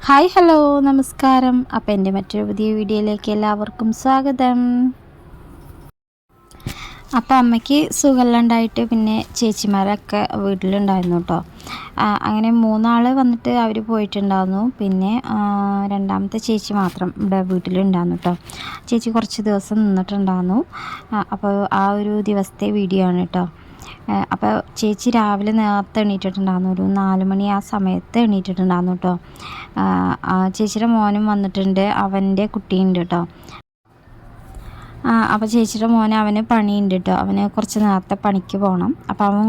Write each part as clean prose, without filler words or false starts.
Hi hello നമസ്കാരം. അപ്പോൾ എൻ്റെ മറ്റൊരു പുതിയ വീഡിയോയിലേക്ക് എല്ലാവർക്കും സ്വാഗതം. അപ്പോൾ അമ്മയ്ക്ക് സുഖമില്ലാണ്ടായിട്ട് പിന്നെ ചേച്ചിമാരൊക്കെ വീട്ടിലുണ്ടായിരുന്നു കേട്ടോ. അങ്ങനെ 3 വന്നിട്ട് അവർ പോയിട്ടുണ്ടായിരുന്നു. പിന്നെ രണ്ടാമത്തെ ചേച്ചി മാത്രം ഇവിടെ വീട്ടിലുണ്ടായിരുന്നു കേട്ടോ. ചേച്ചി കുറച്ച് ദിവസം നിന്നിട്ടുണ്ടായിരുന്നു. അപ്പോൾ ആ ഒരു ദിവസത്തെ വീഡിയോ ആണ് കേട്ടോ. അപ്പോൾ ചേച്ചി രാവിലെ നേരത്തെ എണീറ്റിട്ടുണ്ടായിരുന്നു, ഒരു 4 മണി ആ സമയത്ത് എണീറ്റിട്ടുണ്ടായിരുന്നു കേട്ടോ. ചേച്ചിയുടെ മോനും വന്നിട്ടുണ്ട്, അവൻ്റെ കുട്ടിയുണ്ട് കേട്ടോ. അപ്പോൾ ചേച്ചിയുടെ മോന് അവന് പണിയുണ്ട് കേട്ടോ. അവന് കുറച്ച് നേരത്തെ പണിക്ക് പോകണം. അപ്പോൾ അവൻ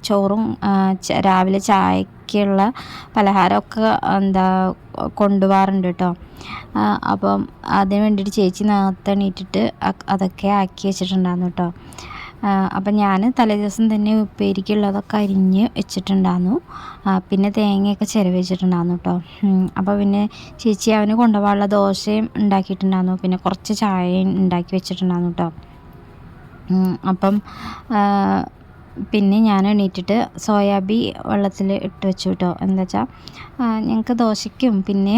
ചോറും രാവിലെ ചായക്കുള്ള പലഹാരമൊക്കെ കൊണ്ടുപോകാറുണ്ട് കേട്ടോ. അപ്പം അതിന് വേണ്ടിയിട്ട് ചേച്ചി നേരത്തെ എണീറ്റിട്ട് അതൊക്കെ ആക്കി വെച്ചിട്ടുണ്ടായിരുന്നു കേട്ടോ. അപ്പം ഞാൻ തലേദിവസം തന്നെ ഉപ്പേരിക്കുള്ളതൊക്കെ അരിഞ്ഞ് വെച്ചിട്ടുണ്ടായിരുന്നു. പിന്നെ തേങ്ങയൊക്കെ ചിരവി വെച്ചിട്ടുണ്ടായിരുന്നു കേട്ടോ. അപ്പോൾ പിന്നെ ചേച്ചി അവന് കൊണ്ടുപോകാനുള്ള ദോശയും ഉണ്ടാക്കിയിട്ടുണ്ടായിരുന്നു. പിന്നെ കുറച്ച് ചായയും ഉണ്ടാക്കി വെച്ചിട്ടുണ്ടായിരുന്നു കേട്ടോ. അപ്പം പിന്നെ ഞാൻ എണീറ്റിട്ട് സോയാബീൻ വെള്ളത്തിൽ ഇട്ട് വെച്ചു കേട്ടോ. എന്താ വെച്ചാൽ ഞങ്ങൾക്ക് ദോശയ്ക്കും പിന്നെ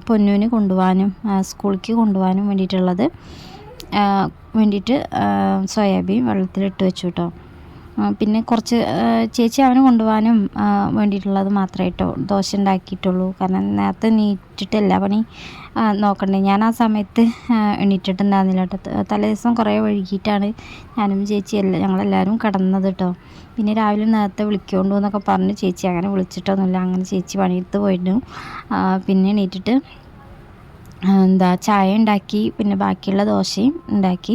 പൊന്നൂന് കൊണ്ടുപോകാനും സ്കൂളിലേക്ക് കൊണ്ടുപോകാനും വേണ്ടിയിട്ട് സോയാബീൻ വെള്ളത്തിലിട്ട് വെച്ചു കേട്ടോ. പിന്നെ കുറച്ച് ചേച്ചി അവന് കൊണ്ടുപോകാനും വേണ്ടിയിട്ടുള്ളത് മാത്രമേ കേട്ടോ ദോശ ഉണ്ടാക്കിയിട്ടുള്ളൂ. കാരണം നേരത്തെ എണീറ്റിട്ട് എല്ലാ പണി നോക്കണ്ടേ. ഞാൻ ആ സമയത്ത് എണീറ്റിട്ടുണ്ടായിരുന്നില്ല കേട്ടോ. തലേദിവസം കുറേ വൈകിട്ടാണ് ഞാനും ഞങ്ങളെല്ലാവരും കിടന്നത് കേട്ടോ. പിന്നെ രാവിലെ നേരത്തെ വിളിക്കൊണ്ടു എന്നൊക്കെ പറഞ്ഞ് ചേച്ചി അങ്ങനെ വിളിച്ചിട്ടൊന്നുമില്ല. അങ്ങനെ ചേച്ചി പണിയെടുത്ത് പോയിരുന്നു. പിന്നെ എണീറ്റിട്ട് ചായ ഉണ്ടാക്കി, പിന്നെ ബാക്കിയുള്ള ദോശയും ഉണ്ടാക്കി.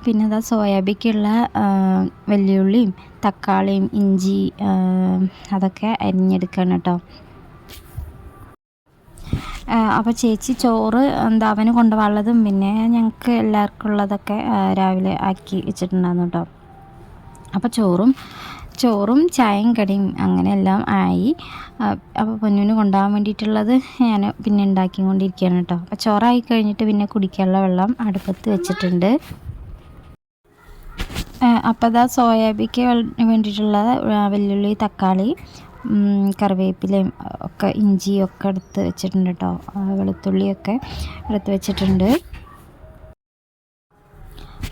പിന്നെ സോയാബീനുള്ള വെല്ലുള്ളിയും തക്കാളിയും ഇഞ്ചി അതൊക്കെ അരിഞ്ഞെടുക്കണം കേട്ടോ. അപ്പോൾ ചേച്ചി ചോറ് അവന് കൊണ്ടുപോകാനുള്ളതും പിന്നെ ഞങ്ങൾക്ക് എല്ലാവർക്കും ഉള്ളതൊക്കെ രാവിലെ ആക്കി വെച്ചിട്ടുണ്ടായിരുന്നു കേട്ടോ. അപ്പോൾ ചോറും ചായയും കടിയും അങ്ങനെ എല്ലാം ആയി. അപ്പോൾ പൊന്നൂന് കൊണ്ടുപോകാൻ വേണ്ടിയിട്ടുള്ളത് ഞാൻ പിന്നെ ഉണ്ടാക്കിക്കൊണ്ടിരിക്കുകയാണ് കേട്ടോ. അപ്പോൾ ചോറായി കഴിഞ്ഞിട്ട് പിന്നെ കുടിക്കാനുള്ള വെള്ളം അടുപ്പത്ത് വെച്ചിട്ടുണ്ട്. അപ്പോൾ സോയാബീക്ക് വേണ്ടിയിട്ടുള്ള വെല്ലുള്ളി തക്കാളി കറിവേപ്പിലയും ഒക്കെ ഇഞ്ചിയൊക്കെ എടുത്ത് വെച്ചിട്ടുണ്ട് കേട്ടോ. വെളുത്തുള്ളിയൊക്കെ എടുത്ത് വെച്ചിട്ടുണ്ട്.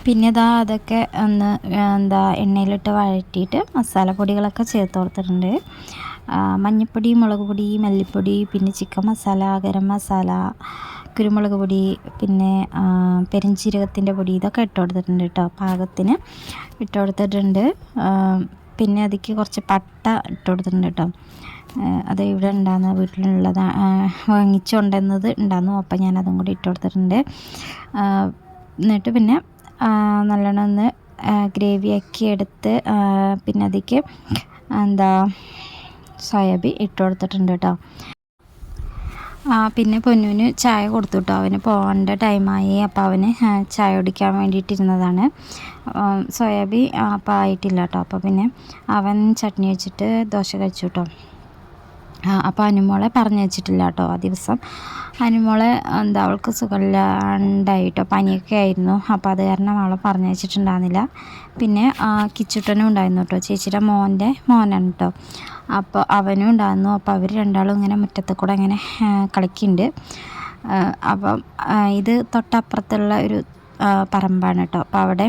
പിന്നെ അതൊക്കെ ഒന്ന് എണ്ണയിലിട്ട് വഴറ്റിയിട്ട് മസാലപ്പൊടികളൊക്കെ ചേർത്ത് കൊടുത്തിട്ടുണ്ട്. മഞ്ഞൾപ്പൊടി, മുളക് പൊടി, മല്ലിപ്പൊടി, പിന്നെ ചിക്കൻ മസാല, ഗരം മസാല, കുരുമുളക് പൊടി, പിന്നെ പെരുംജീരകത്തിൻ്റെ പൊടി ഇതൊക്കെ ഇട്ട് കൊടുത്തിട്ടുണ്ട് കേട്ടോ. പാകത്തിന് ഇട്ട് കൊടുത്തിട്ടുണ്ട്. പിന്നെ അതിലേക്ക് കുറച്ച് പട്ട ഇട്ട് കൊടുത്തിട്ടുണ്ട് കേട്ടോ. അത് ഇവിടെ ഉണ്ടാകുന്ന വീട്ടിലുള്ളത് വാങ്ങിച്ചുകൊണ്ടുവന്നത് ഉണ്ടായിരുന്നു. അപ്പം ഞാനതും കൂടി ഇട്ട് കൊടുത്തിട്ടുണ്ട്. എന്നിട്ട് പിന്നെ നല്ലോണം ഒന്ന് ഗ്രേവിയാക്കി എടുത്ത് പിന്നെ അതിലേക്ക് സോയാബീൻ ഇട്ട് കൊടുത്തിട്ടുണ്ട് കേട്ടോ. പിന്നെ പൊന്നൂന് ചായ കൊടുത്തു കേട്ടോ. അവന് പോകേണ്ട ടൈമായി. അപ്പോൾ അവന് ചായ കുടിക്കാൻ വേണ്ടിയിട്ടിരുന്നതാണ്. സോയാബീൻ അപ്പം ആയിട്ടില്ല കേട്ടോ. അപ്പോൾ പിന്നെ അവൻ ചട്നി വെച്ചിട്ട് ദോശ കഴിച്ചു കേട്ടോ. അപ്പോൾ അനുമോളെ പറഞ്ഞു വെച്ചിട്ടില്ല കേട്ടോ ആ ദിവസം. അനുമോളെ അവൾക്ക് സുഖമില്ലാണ്ടായിട്ടോ, പനിയൊക്കെ ആയിരുന്നു. അപ്പോൾ അത് കാരണം അവളെ പറഞ്ഞു വെച്ചിട്ടുണ്ടായിരുന്നില്ല. പിന്നെ കിച്ചുട്ടനും ഉണ്ടായിരുന്നു കേട്ടോ, ചേച്ചിയുടെ മോനാണ് കേട്ടോ. അപ്പോൾ അവനും ഉണ്ടായിരുന്നു. അപ്പോൾ അവർ രണ്ടാളും ഇങ്ങനെ മുറ്റത്ത് കൂടെ ഇങ്ങനെ കളിക്കുന്നുണ്ട്. അപ്പം ഇത് തൊട്ടപ്പുറത്തുള്ള ഒരു പറമ്പാണ് കേട്ടോ. അപ്പോൾ അവിടെ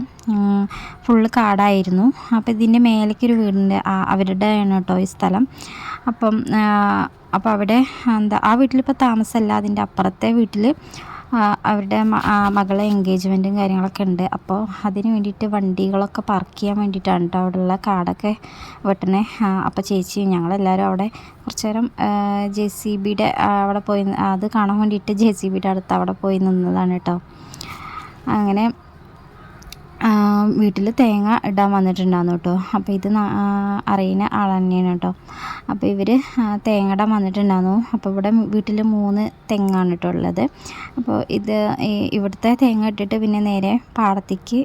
ഫുള്ള് കാടായിരുന്നു. അപ്പോൾ ഇതിൻ്റെ മേലേക്കൊരു വീടുണ്ട്, അവരുടെയാണ് കേട്ടോ ഈ സ്ഥലം. അപ്പോൾ അവിടെ ആ വീട്ടിലിപ്പോൾ താമസമല്ല. അതിൻ്റെ അപ്പുറത്തെ വീട്ടിൽ അവരുടെ മകളെ എൻഗേജ്മെൻറ്റും കാര്യങ്ങളൊക്കെ ഉണ്ട്. അപ്പോൾ അതിന് വേണ്ടിയിട്ട് വണ്ടികളൊക്കെ പാർക്ക് ചെയ്യാൻ വേണ്ടിയിട്ടാണ് കേട്ടോ അവിടെയുള്ള കാടൊക്കെ വെട്ടണേ. അപ്പോൾ ചേച്ചി ഞങ്ങളെല്ലാവരും അവിടെ കുറച്ച് നേരം JCBയുടെ അവിടെ പോയി അത് കാണാൻ വേണ്ടിയിട്ട് JCBയുടെ അടുത്ത് അവിടെ പോയി നിന്നതാണ് കേട്ടോ. അങ്ങനെ വീട്ടിൽ തേങ്ങ ഇടാൻ വന്നിട്ടുണ്ടായിരുന്നു കേട്ടോ. അപ്പോൾ ഇത് അറിയുന്ന ആൾ തന്നെയാണ് കേട്ടോ. അപ്പോൾ ഇവർ തേങ്ങ ഇടാൻ വന്നിട്ടുണ്ടായിരുന്നു. അപ്പോൾ ഇവിടെ വീട്ടിൽ 3 തെങ്ങാണ് കേട്ടോ ഉള്ളത്. അപ്പോൾ ഇവിടുത്തെ തേങ്ങ ഇട്ടിട്ട് പിന്നെ നേരെ പാടത്തേക്ക്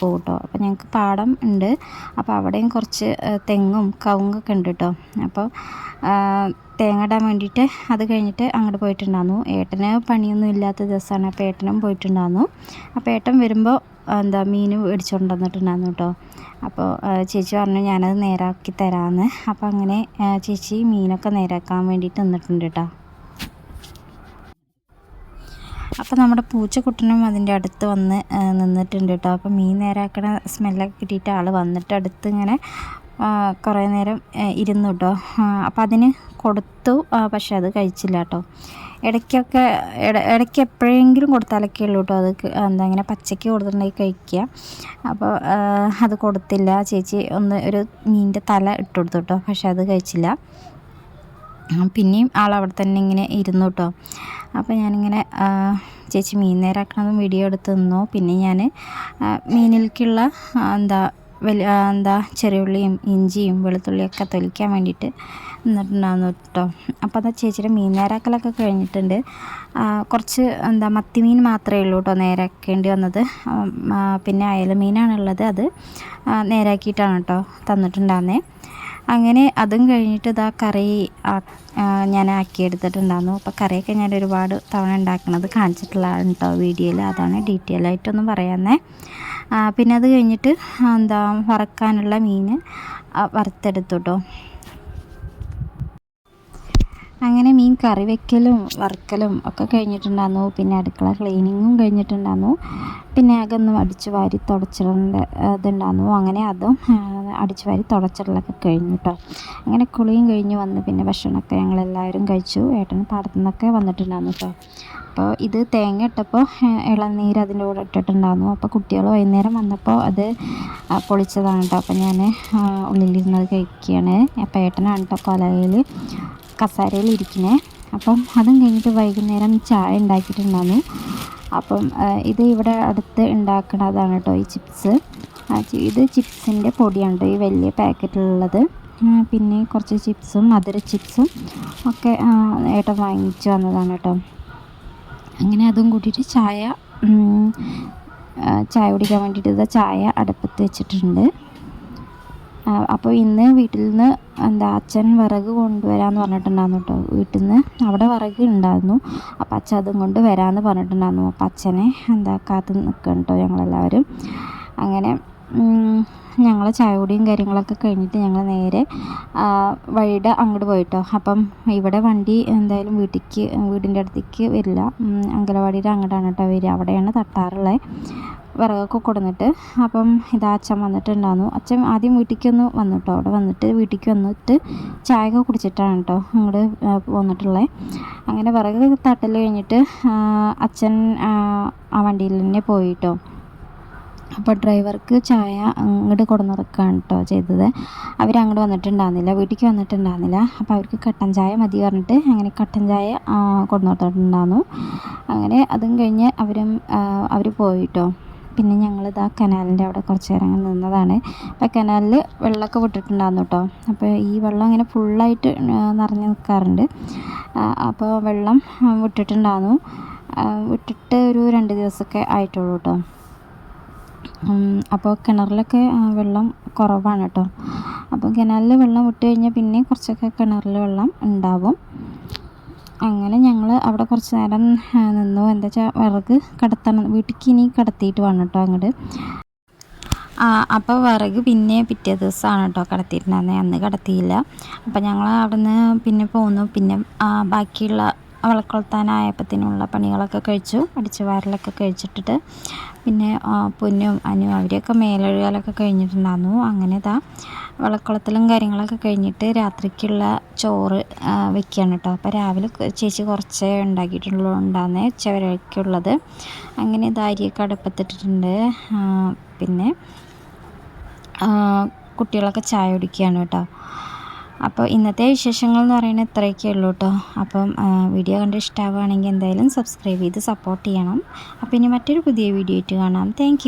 പോകും കേട്ടോ. അപ്പോൾ ഞങ്ങൾക്ക് പാടം ഉണ്ട്. അപ്പോൾ അവിടെയും കുറച്ച് തെങ്ങും കവുങ്ങൊക്കെ ഉണ്ട് കേട്ടോ. അപ്പോൾ തേങ്ങ ഇടാൻ വേണ്ടിയിട്ട് അത് കഴിഞ്ഞിട്ട് അങ്ങോട്ട് പോയിട്ടുണ്ടായിരുന്നു. ഏട്ടന് പണിയൊന്നും ഇല്ലാത്ത ദിവസമാണ്. അപ്പോൾ ഏട്ടനും പോയിട്ടുണ്ടായിരുന്നു. അപ്പോൾ ഏട്ടൻ വരുമ്പോൾ മീൻ മേടിച്ചുകൊണ്ട് വന്നിട്ടുണ്ടായിരുന്നു കേട്ടോ. അപ്പോൾ ചേച്ചി പറഞ്ഞു ഞാനത് നേരാക്കി തരാമെന്ന്. അപ്പോൾ അങ്ങനെ ചേച്ചി മീനൊക്കെ നേരാക്കാൻ വേണ്ടിയിട്ട് നിന്നിട്ടുണ്ട് കേട്ടോ. അപ്പോൾ നമ്മുടെ പൂച്ചക്കുട്ടനും അതിൻ്റെ അടുത്ത് വന്ന് നിന്നിട്ടുണ്ട് കേട്ടോ. അപ്പോൾ മീൻ നേരാക്കണ സ്മെല്ലൊക്കെ കിട്ടിയിട്ട് ആൾ വന്നിട്ട് അടുത്ത് ഇങ്ങനെ കുറേ നേരം ഇരുന്നു കേട്ടോ. അപ്പോൾ അതിന് കൊടുത്തു, പക്ഷെ അത് കഴിച്ചില്ല കേട്ടോ. ഇടയ്ക്ക് എപ്പോഴെങ്കിലും കൊടുത്താലൊക്കെ ഉള്ളൂ കേട്ടോ അത് എന്താ ഇങ്ങനെ പച്ചയ്ക്ക് കൊടുത്തിട്ടുണ്ടെങ്കിൽ കഴിക്കുക. അപ്പോൾ അത് കൊടുത്തില്ല. ചേച്ചി ഒരു മീനിൻ്റെ തല ഇട്ട് കൊടുത്തു കേട്ടോ, പക്ഷെ അത് കഴിച്ചില്ല. പിന്നെയും ആളവിടെ തന്നെ ഇങ്ങനെ ഇരുന്നു കേട്ടോ. അപ്പോൾ ഞാനിങ്ങനെ ചേച്ചി മീൻ നേരാക്കണതും വീഡിയോ എടുത്ത് നിന്നു. പിന്നെ ഞാൻ മീനിലേക്കുള്ള ചെറിയ ഉള്ളിയും ഇഞ്ചിയും വെളുത്തുള്ളിയൊക്കെ തൊലിക്കാൻ വേണ്ടിയിട്ട് നിന്നിട്ടുണ്ടായിരുന്നു കേട്ടോ. അപ്പോൾ അത് ചേച്ചിയുടെ മീൻ നേരാക്കലൊക്കെ കഴിഞ്ഞിട്ടുണ്ട്. കുറച്ച് മത്തി മീൻ മാത്രമേ ഉള്ളൂ കേട്ടോ നേരാക്കേണ്ടി വന്നത്. പിന്നെ അയല മീനാണുള്ളത്, അത് നേരാക്കിയിട്ടാണ് കേട്ടോ തന്നിട്ടുണ്ടായിരുന്നേ. അങ്ങനെ അതും കഴിഞ്ഞിട്ട് ഇതാ കറി ഞാൻ ആക്കിയെടുത്തിട്ടുണ്ടായിരുന്നു. അപ്പോൾ കറിയൊക്കെ ഞാൻ ഒരുപാട് തവണ ഉണ്ടാക്കുന്നത് കാണിച്ചിട്ടുള്ളതാണ് കേട്ടോ വീഡിയോയിൽ, അതാണ് ഡീറ്റെയിൽ ആയിട്ടൊന്നും പറയാന്നേ. പിന്നെ അത് കഴിഞ്ഞിട്ട് വറക്കാനുള്ള മീൻ വറുത്തെടുത്തു കേട്ടോ. അങ്ങനെ മീൻ കറി വെക്കലും വറുക്കലും ഒക്കെ കഴിഞ്ഞിട്ടുണ്ടായിരുന്നു. പിന്നെ അടുക്കള ക്ലീനിങ്ങും കഴിഞ്ഞിട്ടുണ്ടായിരുന്നു. പിന്നെ അതൊന്നും അടിച്ചു വാരി തുടച്ചിടേണ്ട ഇതുണ്ടായിരുന്നു. അങ്ങനെ അതും അടിച്ചു വാരി തുടച്ചിടലൊക്കെ കഴിഞ്ഞു കേട്ടോ. അങ്ങനെ കുളിയും കഴിഞ്ഞ് വന്ന് പിന്നെ ഭക്ഷണമൊക്കെ ഞങ്ങളെല്ലാവരും കഴിച്ചു. ഏട്ടന് പാടത്തു നിന്നൊക്കെ വന്നിട്ടുണ്ടായിരുന്നു കേട്ടോ. അപ്പോൾ ഇത് തേങ്ങ ഇട്ടപ്പോൾ ഇളനീര് അതിൻ്റെ കൂടെ ഇട്ടിട്ടുണ്ടായിരുന്നു. അപ്പോൾ കുട്ടികൾ വൈകുന്നേരം വന്നപ്പോൾ അത് പൊളിച്ചതാണ് കേട്ടോ. അപ്പോൾ ഞാൻ ഉള്ളിലിരുന്നത് കഴിക്കുകയാണ്. അപ്പോൾ ഏട്ടനാണ് കേട്ടോ കൊലയിൽ കസേരയിൽ ഇരിക്കുന്നത്. അപ്പം അതും കഴിഞ്ഞിട്ട് വൈകുന്നേരം ചായ ഉണ്ടാക്കിയിട്ടുണ്ടായിരുന്നു. അപ്പം ഇത് ഇവിടെ അടുത്ത് ഉണ്ടാക്കുന്നതാണ് കേട്ടോ ഈ ചിപ്സ്. ഇത് ചിപ്സിൻ്റെ പൊടിയാണ് കേട്ടോ ഈ വലിയ പാക്കറ്റിലുള്ളത്. പിന്നെ കുറച്ച് ചിപ്സും മധുര ചിപ്സും ഒക്കെ ഏട്ടൻ വാങ്ങിച്ചു വന്നതാണ് കേട്ടോ. അങ്ങനെ അതും കൂട്ടിയിട്ട് ചായ കുടിക്കാൻ വേണ്ടിയിട്ട് ചായ അടുപ്പത്ത് വെച്ചിട്ടുണ്ട്. അപ്പോൾ ഇന്ന് വീട്ടിൽ നിന്ന് അച്ഛൻ വിറക് കൊണ്ടുവരാമെന്ന് പറഞ്ഞിട്ടുണ്ടായിരുന്നു കേട്ടോ. വീട്ടിൽ നിന്ന് അവിടെ വിറക് ഉണ്ടായിരുന്നു. അപ്പോൾ അച്ഛൻ അതും കൊണ്ട് വരാമെന്ന് പറഞ്ഞിട്ടുണ്ടായിരുന്നു. അപ്പോൾ അച്ഛനെ കാത്ത് നിൽക്കണം കേട്ടോ ഞങ്ങളെല്ലാവരും. അങ്ങനെ ഞങ്ങൾ ചായ കുടിയും കാര്യങ്ങളൊക്കെ കഴിഞ്ഞിട്ട് ഞങ്ങൾ നേരെ വഴിയുടെ അങ്ങോട്ട് പോയിട്ടോ. അപ്പം ഇവിടെ വണ്ടി എന്തായാലും വീടിൻ്റെ അടുത്തേക്ക് വരില്ല, അങ്കലവാടിയുടെ അങ്ങോട്ടാണ് കേട്ടോ വരിക. അവിടെയാണ് തട്ടാറുള്ളത് വിറകൊക്കെ കൊടുന്നിട്ട്. അപ്പം അച്ഛൻ വന്നിട്ടുണ്ടായിരുന്നു. അച്ഛൻ ആദ്യം വീട്ടിലേക്കൊന്ന് വന്നു കേട്ടോ. അവിടെ വന്നിട്ട് വീട്ടിലേക്ക് വന്നിട്ട് ചായയൊക്കെ കുടിച്ചിട്ടാണ് കേട്ടോ അങ്ങോട്ട് പോന്നിട്ടുള്ളത്. അങ്ങനെ വിറക് തട്ടൽ കഴിഞ്ഞിട്ട് അച്ഛൻ ആ വണ്ടിയിൽ തന്നെ പോയി കേട്ടോ. അപ്പോൾ ഡ്രൈവർക്ക് ചായ അങ്ങോട്ട് കൊടുന്നിറക്കുകയാണ് കേട്ടോ ചെയ്തത്. അവരങ്ങോട്ട് വന്നിട്ടുണ്ടായിരുന്നില്ല, വീട്ടിലേക്ക് വന്നിട്ടുണ്ടായിരുന്നില്ല. അപ്പോൾ അവർക്ക് കട്ടൻ ചായ മതി പറഞ്ഞിട്ട് അങ്ങനെ കട്ടൻ ചായ കൊടുന്നിട്ടുണ്ടായിരുന്നു. അങ്ങനെ അതും കഴിഞ്ഞ് അവർ പോയിട്ടോ. പിന്നെ ഞങ്ങളിതാ കനാലിൻ്റെ അവിടെ കുറച്ച് നേരം നിന്നതാണ്. അപ്പോൾ കനാലിൽ വെള്ളമൊക്കെ വിട്ടിട്ടുണ്ടായിരുന്നു കേട്ടോ. അപ്പോൾ ഈ വെള്ളം ഇങ്ങനെ ഫുള്ളായിട്ട് നിറഞ്ഞ് നിൽക്കാറുണ്ട്. അപ്പോൾ വെള്ളം വിട്ടിട്ടുണ്ടായിരുന്നു. വിട്ടിട്ട് ഒരു 2 ദിവസമൊക്കെ ആയിട്ടുള്ളൂ കേട്ടോ. അപ്പോൾ കിണറിലൊക്കെ വെള്ളം കുറവാണ് കേട്ടോ. അപ്പോൾ കനാലിൽ വെള്ളം വിട്ട് കഴിഞ്ഞാൽ പിന്നെ കുറച്ചൊക്കെ കിണറിൽ വെള്ളം ഉണ്ടാവും. അങ്ങനെ ഞങ്ങൾ അവിടെ കുറച്ച് നേരം നിന്നു. എന്താ വെച്ചാൽ വിറക് കടത്തണം, വീട്ടിലേക്ക് ഇനി കടത്തിയിട്ട് വേണം കേട്ടോ അങ്ങോട്ട്. അപ്പോൾ വിറക് പിന്നെ പിറ്റേ ദിവസമാണ് കേട്ടോ കടത്തിയിട്ടുണ്ടായിരുന്നത്, അന്ന് കടത്തിയില്ല. അപ്പോൾ ഞങ്ങൾ അവിടെ നിന്ന് പിന്നെ പോന്നു. പിന്നെ ബാക്കിയുള്ള വിളക്കൊളുത്താനായപ്പത്തിനുള്ള പണികളൊക്കെ കഴിച്ചു, അടിച്ചു വാരലൊക്കെ കഴിച്ചിട്ടിട്ട് പിന്നെ പൊന്നും അനു അവരെയൊക്കെ മേലൊഴുകലൊക്കെ കഴിഞ്ഞിട്ടുണ്ടായിരുന്നു. അങ്ങനെ വിളക്കുളത്തിലും കാര്യങ്ങളൊക്കെ കഴിഞ്ഞിട്ട് രാത്രിക്കുള്ള ചോറ് വെക്കുകയാണ് കേട്ടോ. അപ്പോൾ രാവിലെ ചേച്ചി കുറച്ചേ ഉണ്ടാക്കിയിട്ടുണ്ടായിരുന്നേ ഉച്ചവരേക്കുള്ളത്. അങ്ങനെ അരിയൊക്കെ അടുപ്പത്തിട്ടിട്ടുണ്ട്. പിന്നെ കുട്ടികളൊക്കെ ചായ കുടിക്കുകയാണ് കേട്ടോ. അപ്പോൾ ഇന്നത്തെ വിശേഷങ്ങൾ എന്ന് പറയുന്നത് ഇത്രയൊക്കെ ഉള്ളൂ കേട്ടോ. അപ്പം വീഡിയോ കണ്ട് ഇഷ്ടമാവുകയാണെങ്കിൽ എന്തായാലും സബ്സ്ക്രൈബ് ചെയ്ത് സപ്പോർട്ട് ചെയ്യണം. അപ്പോൾ ഇനി മറ്റൊരു പുതിയ വീഡിയോ ആയിട്ട് കാണാം. താങ്ക്